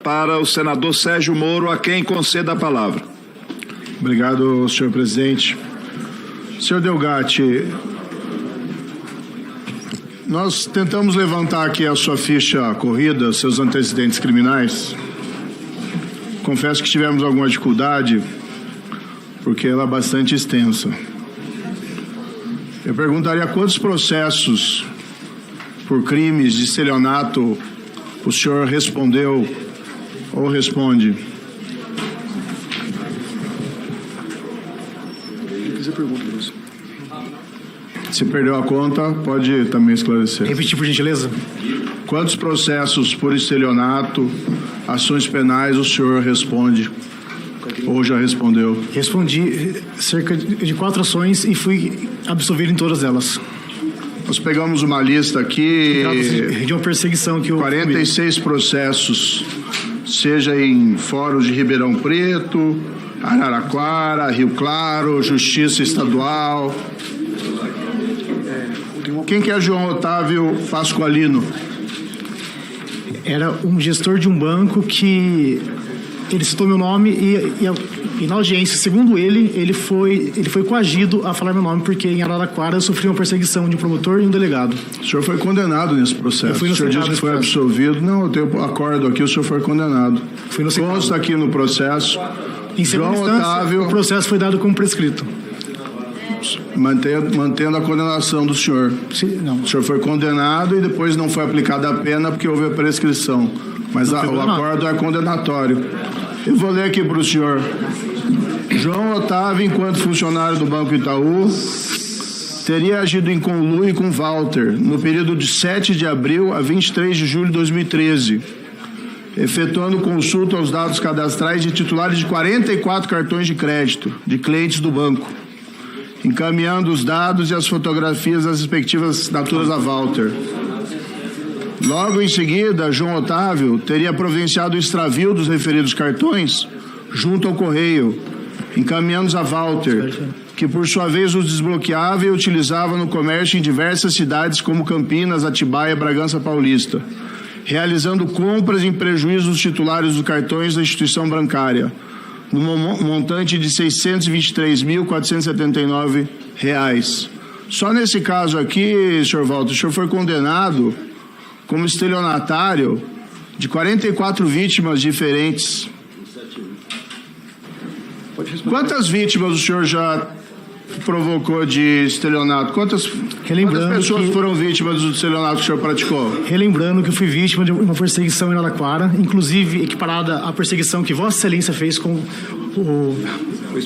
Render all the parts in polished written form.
para o senador Sérgio Moro, a quem conceda a palavra. Obrigado, senhor presidente. Senhor Delgatti, nós tentamos levantar aqui a sua ficha corrida, seus antecedentes criminais. Confesso que tivemos alguma dificuldade, porque ela é bastante extensa. Eu perguntaria quantos processos por crimes de estelionato o senhor respondeu ou responde? Se perdeu a conta, pode também esclarecer. Repetir, por gentileza. Quantos processos por estelionato, ações penais o senhor responde ou já respondeu? Respondi cerca de 4 ações e fui absolvido em todas elas. Nós pegamos uma lista aqui De uma perseguição que eu... 46 processos, seja em fóruns de Ribeirão Preto, Araraquara, Rio Claro, Justiça Estadual. Quem que é João Otávio Pasqualino? Era um gestor de um banco que ele citou meu nome e na audiência, segundo ele foi coagido a falar meu nome porque em Araraquara eu sofri uma perseguição de um promotor e um delegado. O senhor foi condenado nesse processo. O senhor disse que foi absolvido. Não, eu tenho acordo aqui, o senhor foi condenado. Consta aqui no processo. Em segunda instância, o processo foi dado como prescrito. Mantendo a condenação do senhor. Sim, não. O senhor foi condenado e depois não foi aplicada a pena porque houve a prescrição. Mas o acordo é condenatório. Eu vou ler aqui para o senhor. João Otávio, enquanto funcionário do Banco Itaú, teria agido em conluio com Walter no período de 7 de abril a 23 de julho de 2013, efetuando consulta aos dados cadastrais de titulares de 44 cartões de crédito de clientes do banco, encaminhando os dados e as fotografias das respectivas assinaturas a Walter. Logo em seguida, João Otávio teria providenciado o extravio dos referidos cartões junto ao correio, encaminhando-os a Walter, que por sua vez os desbloqueava e utilizava no comércio em diversas cidades como Campinas, Atibaia e Bragança Paulista, realizando compras em prejuízo dos titulares dos cartões da instituição bancária, no montante de R$ 623.479. Só nesse caso aqui, senhor Walter, o senhor foi condenado como estelionatário de 44 vítimas diferentes. Quantas vítimas o senhor já provocou de estelionato? Quantas pessoas foram vítimas do estelionato que o senhor praticou? Relembrando que eu fui vítima de uma perseguição em Araraquara, inclusive equiparada à perseguição que Vossa Excelência fez com o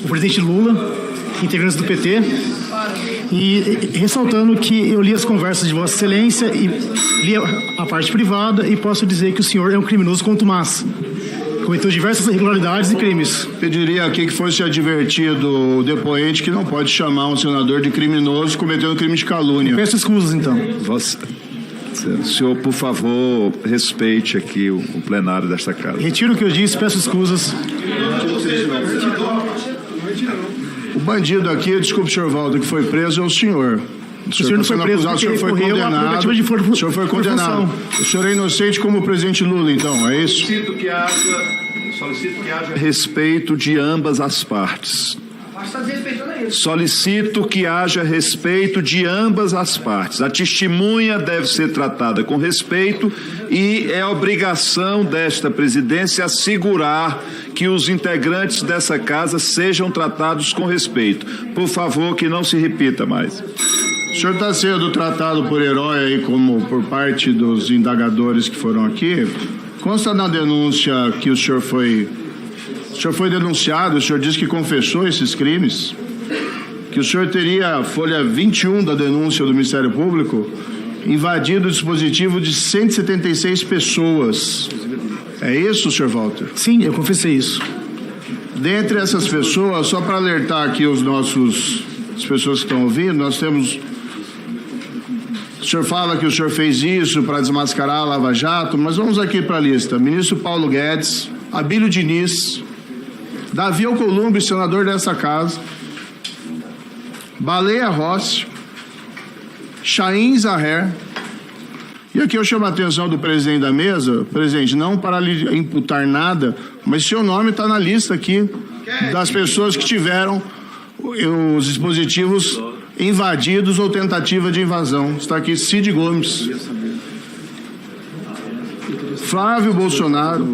presidente Lula, integrantes do PT, e ressaltando que eu li as conversas de Vossa Excelência e li a parte privada e posso dizer que o senhor é um criminoso contumaz. Cometeu diversas irregularidades e crimes. Pediria aqui que fosse advertido o depoente que não pode chamar um senador de criminoso cometendo crime de calúnia. Peço escusas, então. O senhor, por favor, respeite aqui o plenário desta casa. Retiro o que eu disse, peço escusas. O bandido aqui, desculpe, senhor Walter, que foi preso é o senhor. O senhor não foi preso, o senhor foi condenado. O senhor foi condenado. O senhor é inocente como o presidente Lula, então, é isso? Solicito que haja respeito de ambas as partes. Solicito que haja respeito de ambas as partes. A testemunha deve ser tratada com respeito e é obrigação desta presidência assegurar que os integrantes dessa casa sejam tratados com respeito. Por favor, que não se repita mais. O senhor está sendo tratado por herói aí como por parte dos indagadores que foram aqui. Consta na denúncia que o senhor foi denunciado, o senhor disse que confessou esses crimes, que o senhor teria, a folha 21 da denúncia do Ministério Público, invadido o dispositivo de 176 pessoas. É isso, senhor Walter? Sim, eu confessei isso. Dentre essas pessoas, só para alertar aqui as pessoas que estão ouvindo, nós temos... O senhor fala que o senhor fez isso para desmascarar a Lava Jato, mas vamos aqui para a lista. Ministro Paulo Guedes, Abílio Diniz, Davi Alcolumbre, senador dessa casa, Baleia Rossi, Chaim Zahrer, E aqui eu chamo a atenção do presidente da mesa, presidente, não para lhe imputar nada, mas seu nome está na lista aqui das pessoas que tiveram os dispositivos invadidos ou tentativa de invasão. Está aqui Cid Gomes, Flávio Bolsonaro,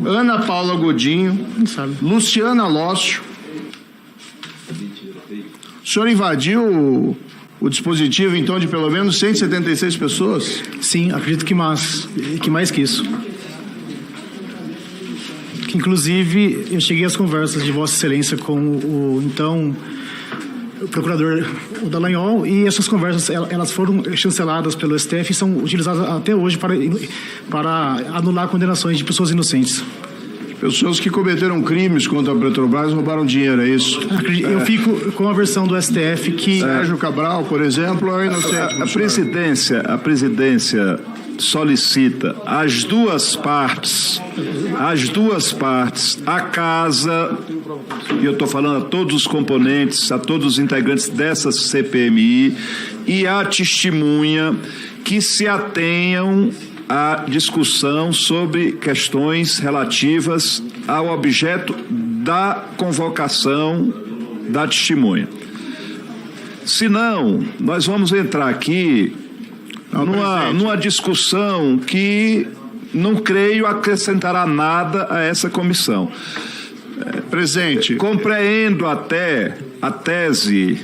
Ana Paula Godinho, Luciana Lócio. O senhor invadiu o dispositivo, então, de pelo menos 176 pessoas? Sim, acredito que mais que isso. Que, inclusive, eu cheguei às conversas de Vossa Excelência com o procurador o Dallagnol, e essas conversas elas foram chanceladas pelo STF e são utilizadas até hoje para anular condenações de pessoas inocentes. Pessoas que cometeram crimes contra a Petrobras roubaram dinheiro, é isso? Eu fico com a versão do STF que... Sérgio Cabral, por exemplo, é inocente. A presidência solicita às duas partes, a casa, e eu estou falando a todos os componentes, a todos os integrantes dessa CPMI e a testemunha que se atenham à discussão sobre questões relativas ao objeto da convocação da testemunha. Senão, nós vamos entrar aqui numa discussão que não creio acrescentará nada a essa comissão. Presente. Compreendo até a tese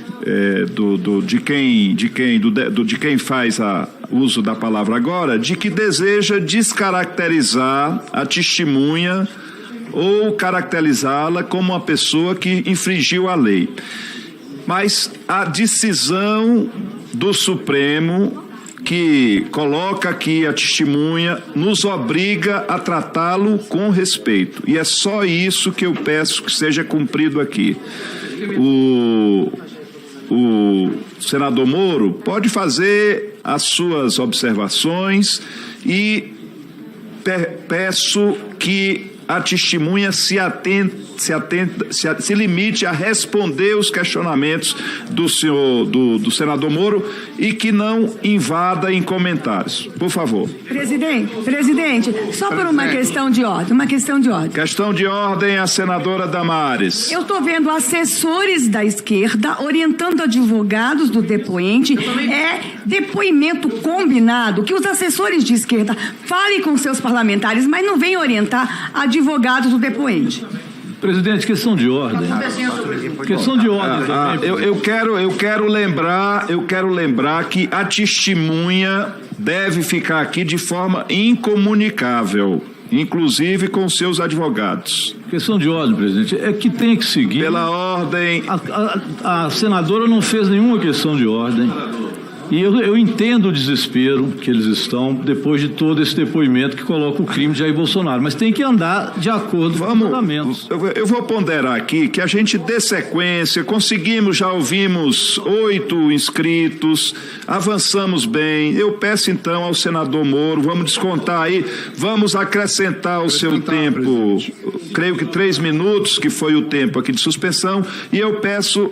de quem faz o uso da palavra agora, de que deseja descaracterizar a testemunha ou caracterizá-la como uma pessoa que infringiu a lei. Mas a decisão do Supremo, que coloca aqui a testemunha, nos obriga a tratá-lo com respeito. E é só isso que eu peço que seja cumprido aqui. O senador Moro pode fazer as suas observações e peço que a testemunha se limite a responder os questionamentos do senador Moro e que não invada em comentários. Por favor. Presidente, só por uma questão de ordem. Questão de ordem, a senadora Damares. Eu estou vendo assessores da esquerda orientando advogados do depoente. É depoimento combinado que os assessores de esquerda falem com seus parlamentares, mas não venham orientar advogados do depoente. Presidente, questão de ordem. Questão de ordem também. Eu quero lembrar que a testemunha deve ficar aqui de forma incomunicável, inclusive com seus advogados. Questão de ordem, presidente, é que tem que seguir. Pela ordem. A senadora não fez nenhuma questão de ordem. E eu entendo o desespero que eles estão depois de todo esse depoimento que coloca o crime de Jair Bolsonaro, mas tem que andar de acordo com os fundamentos. Eu vou ponderar aqui que a gente dê sequência, já ouvimos 8 inscritos, avançamos bem. Eu peço então ao senador Moro, vamos descontar aí, vamos acrescentar o seu tempo, creio que 3 minutos, que foi o tempo aqui de suspensão, e eu peço,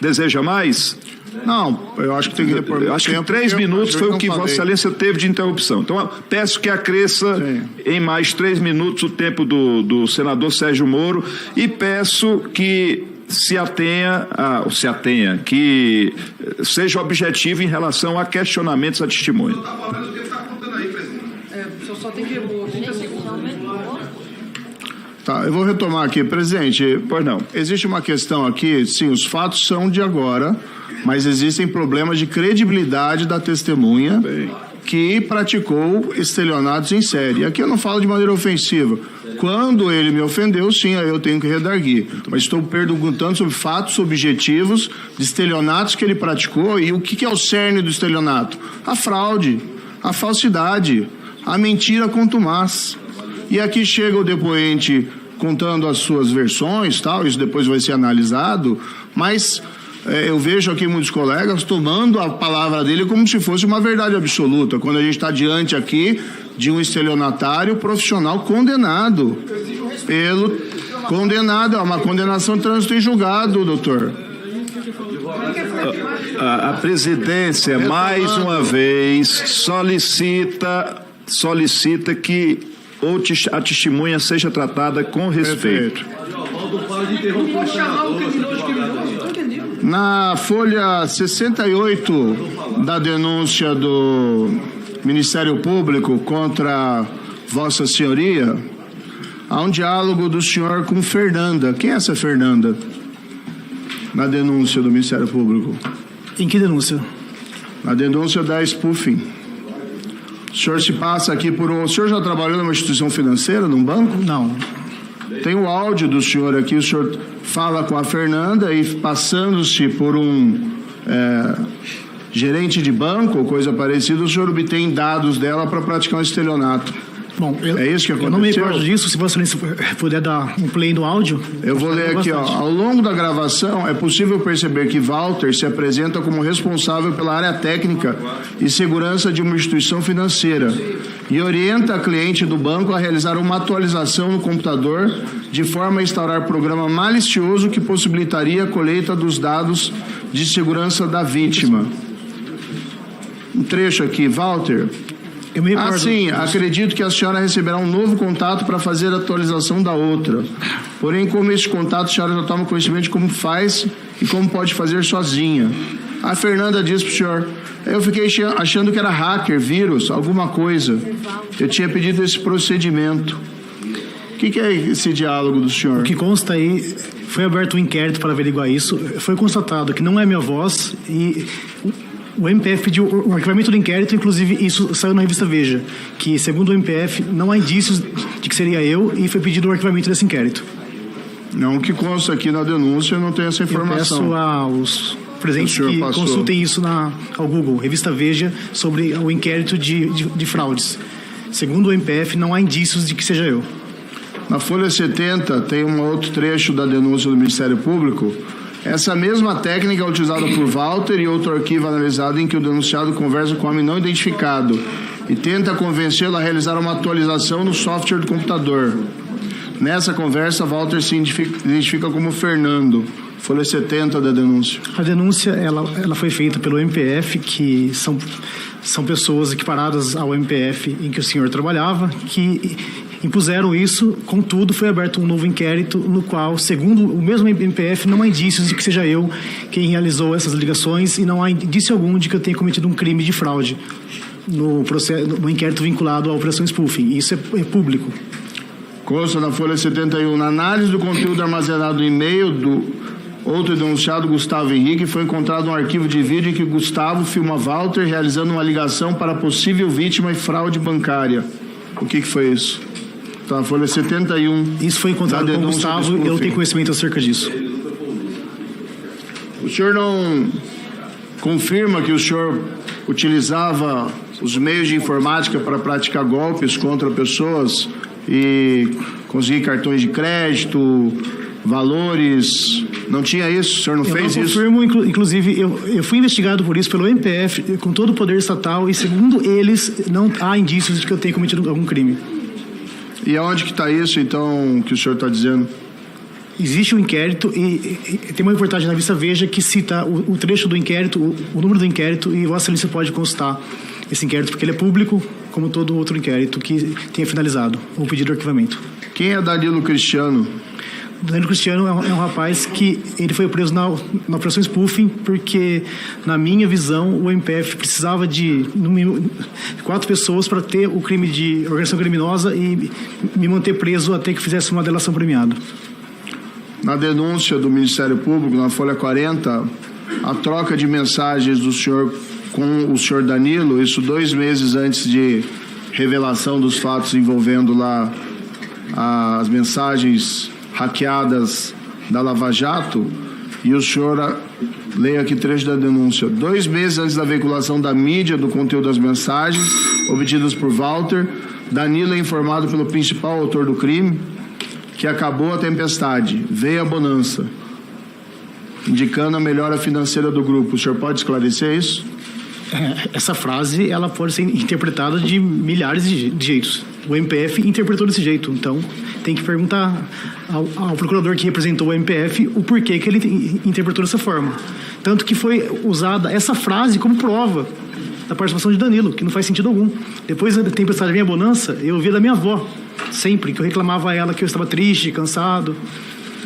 deseja mais? Não, eu acho que tem que repor. Eu acho que 3 minutos foi o que Vossa Excelência teve de interrupção. Então, peço que acresça em mais 3 minutos o tempo do senador Sérgio Moro e peço que se atenha, que seja objetivo em relação a questionamentos à testemunha. Só tem que repor 30 segundos. Tá, eu vou retomar aqui, presidente. Pois não. Existe uma questão aqui, sim, os fatos são de agora, mas existem problemas de credibilidade da testemunha que praticou estelionatos em série. Aqui eu não falo de maneira ofensiva. Quando ele me ofendeu, sim, aí eu tenho que redarguir. Mas estou perguntando sobre fatos objetivos de estelionatos que ele praticou e o que é o cerne do estelionato? A fraude, a falsidade, a mentira contumaz. E aqui chega o depoente contando as suas versões, tal, isso depois vai ser analisado, mas eu vejo aqui muitos colegas tomando a palavra dele como se fosse uma verdade absoluta, quando a gente está diante aqui de um estelionatário profissional condenado. Condenado, é uma condenação de trânsito em julgado, doutor. A presidência, mais uma vez, solicita que a testemunha seja tratada com respeito. Na folha 68 da denúncia do Ministério Público contra Vossa Senhoria, há um diálogo do senhor com Fernanda. Quem é essa Fernanda? Na denúncia do Ministério Público. Em que denúncia? Na denúncia da spoofing. O senhor se passa aqui por um... O senhor já trabalhou numa instituição financeira, num banco? Não. Tem o áudio do senhor aqui, o senhor fala com a Fernanda e passando-se por um gerente de banco ou coisa parecida, o senhor obtém dados dela para praticar um estelionato. Bom, é isso que aconteceu? Eu não me recordo disso. Se você puder dar um play no áudio. Eu vou ler aqui, ó. Ao longo da gravação, é possível perceber que Walter se apresenta como responsável pela área técnica e segurança de uma instituição financeira e orienta a cliente do banco a realizar uma atualização no computador de forma a instaurar programa malicioso que possibilitaria a colheita dos dados de segurança da vítima. Um trecho aqui, Walter. Assim, acredito que a senhora receberá um novo contato para fazer a atualização da outra. Porém, como este contato, a senhora já toma conhecimento de como faz e como pode fazer sozinha. A Fernanda disse para o senhor, eu fiquei achando que era hacker, vírus, alguma coisa. Eu tinha pedido esse procedimento. O que é esse diálogo do senhor? O que consta aí, foi aberto um inquérito para averiguar isso. Foi constatado que não é minha voz e... O MPF pediu o arquivamento do inquérito, inclusive isso saiu na revista Veja, que segundo o MPF não há indícios de que seria eu e foi pedido o arquivamento desse inquérito. Não, o que consta aqui na denúncia não tem essa informação. Eu peço aos presentes que consultem isso ao Google, revista Veja, sobre o inquérito de fraudes. Segundo o MPF, não há indícios de que seja eu. Na folha 70 tem um outro trecho da denúncia do Ministério Público. Essa mesma técnica é utilizada por Walter e outro arquivo analisado em que o denunciado conversa com um homem não identificado e tenta convencê-lo a realizar uma atualização no software do computador. Nessa conversa, Walter se identifica como Fernando. Folha 70 da denúncia. A denúncia ela foi feita pelo MPF, que são pessoas equiparadas ao MPF em que o senhor trabalhava, que impuseram isso. Contudo, foi aberto um novo inquérito no qual, segundo o mesmo MPF, não há indícios de que seja eu quem realizou essas ligações e não há indício algum de que eu tenha cometido um crime de fraude no inquérito vinculado à operação spoofing. Isso é público. Consta na folha 71, na análise do conteúdo armazenado no e-mail do outro denunciado, Gustavo Henrique, foi encontrado um arquivo de vídeo em que Gustavo filma Walter realizando uma ligação para possível vítima e fraude bancária. O que foi isso? Tá, na folha 71. Isso foi encontrado com o Gustavo e eu tenho conhecimento acerca disso. O senhor não confirma que o senhor utilizava os meios de informática para praticar golpes contra pessoas e conseguir cartões de crédito, valores? Não tinha isso? O senhor não fez isso? Eu confirmo, inclusive, eu fui investigado por isso pelo MPF, com todo o poder estatal, e segundo eles, não há indícios de que eu tenha cometido algum crime. E aonde que está isso, então, que o senhor está dizendo? Existe um inquérito e tem uma reportagem na revista Veja que cita o trecho do inquérito, o número do inquérito, e Vossa Excelência pode consultar esse inquérito, porque ele é público, como todo outro inquérito que tenha finalizado ou pedido arquivamento. Quem é Danilo Cristiano? Danilo Cristiano é um rapaz que ele foi preso na operação spoofing porque, na minha visão, o MPF precisava de no mínimo 4 pessoas para ter o crime de organização criminosa e me manter preso até que fizesse uma delação premiada. Na denúncia do Ministério Público, na folha 40, a troca de mensagens do senhor com o senhor Danilo, isso 2 meses antes de revelação dos fatos envolvendo lá as mensagens hackeadas da Lava Jato, e o senhor, leia aqui trecho da denúncia, 2 meses antes da veiculação da mídia do conteúdo das mensagens obtidas por Walter, Danilo é informado pelo principal autor do crime que acabou a tempestade, veio a bonança, indicando a melhora financeira do grupo. O senhor pode esclarecer isso? Essa frase ela pode ser interpretada de milhares de jeitos. O MPF interpretou desse jeito, então tem que perguntar ao procurador que representou o MPF o porquê que ele interpretou dessa forma. Tanto que foi usada essa frase como prova da participação de Danilo, que não faz sentido algum. Depois da tempestade minha bonança, eu ouvia da minha avó, sempre, que eu reclamava a ela que eu estava triste, cansado.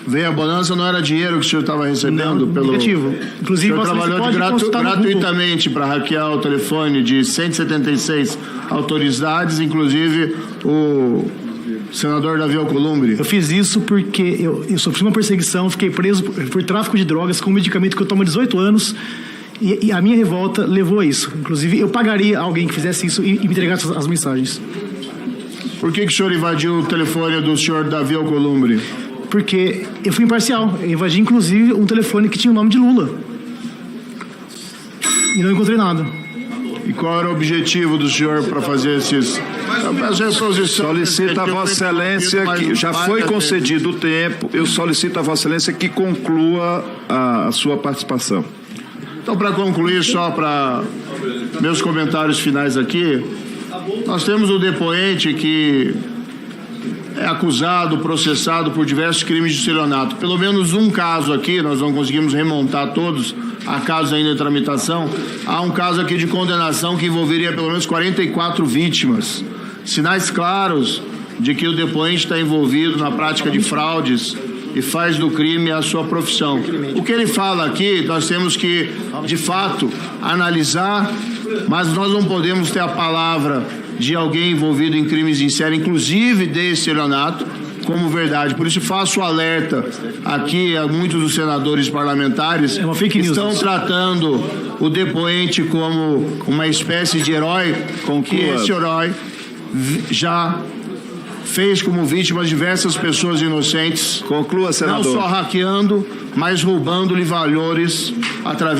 Veio a bonança, não era dinheiro que o senhor estava recebendo? Não, negativo. Inclusive, o senhor trabalhou gratuitamente para hackear o telefone de 176 autoridades, inclusive o senador Davi Alcolumbre. Eu fiz isso porque eu sofri uma perseguição, fiquei preso por tráfico de drogas com um medicamento que eu tomo há 18 anos e a minha revolta levou a isso. Inclusive, eu pagaria alguém que fizesse isso e me entregasse as mensagens. Por que o senhor invadiu o telefone do senhor Davi Alcolumbre? Porque eu fui imparcial. Eu invadi, inclusive, um telefone que tinha o nome de Lula. E não encontrei nada. E qual era o objetivo do senhor para fazer esses... Solicito a Vossa Excelência que já foi concedido o tempo. Eu solicito a Vossa Excelência que conclua a sua participação. Então, para concluir, só para meus comentários finais aqui, nós temos o depoente que é acusado, processado por diversos crimes de estelionato. Pelo menos um caso aqui, nós não conseguimos remontar todos, há casos ainda em tramitação, há um caso aqui de condenação que envolveria pelo menos 44 vítimas. Sinais claros de que o depoente está envolvido na prática de fraudes e faz do crime a sua profissão. O que ele fala aqui, nós temos que, de fato, analisar, mas nós não podemos ter a palavra de alguém envolvido em crimes em série, inclusive de estelionato, como verdade. Por isso faço o alerta aqui a muitos dos senadores parlamentares que estão tratando o depoente como uma espécie de herói, com que esse herói já fez como vítima diversas pessoas inocentes. Conclua, senador. Não só hackeando, mas roubando-lhe valores através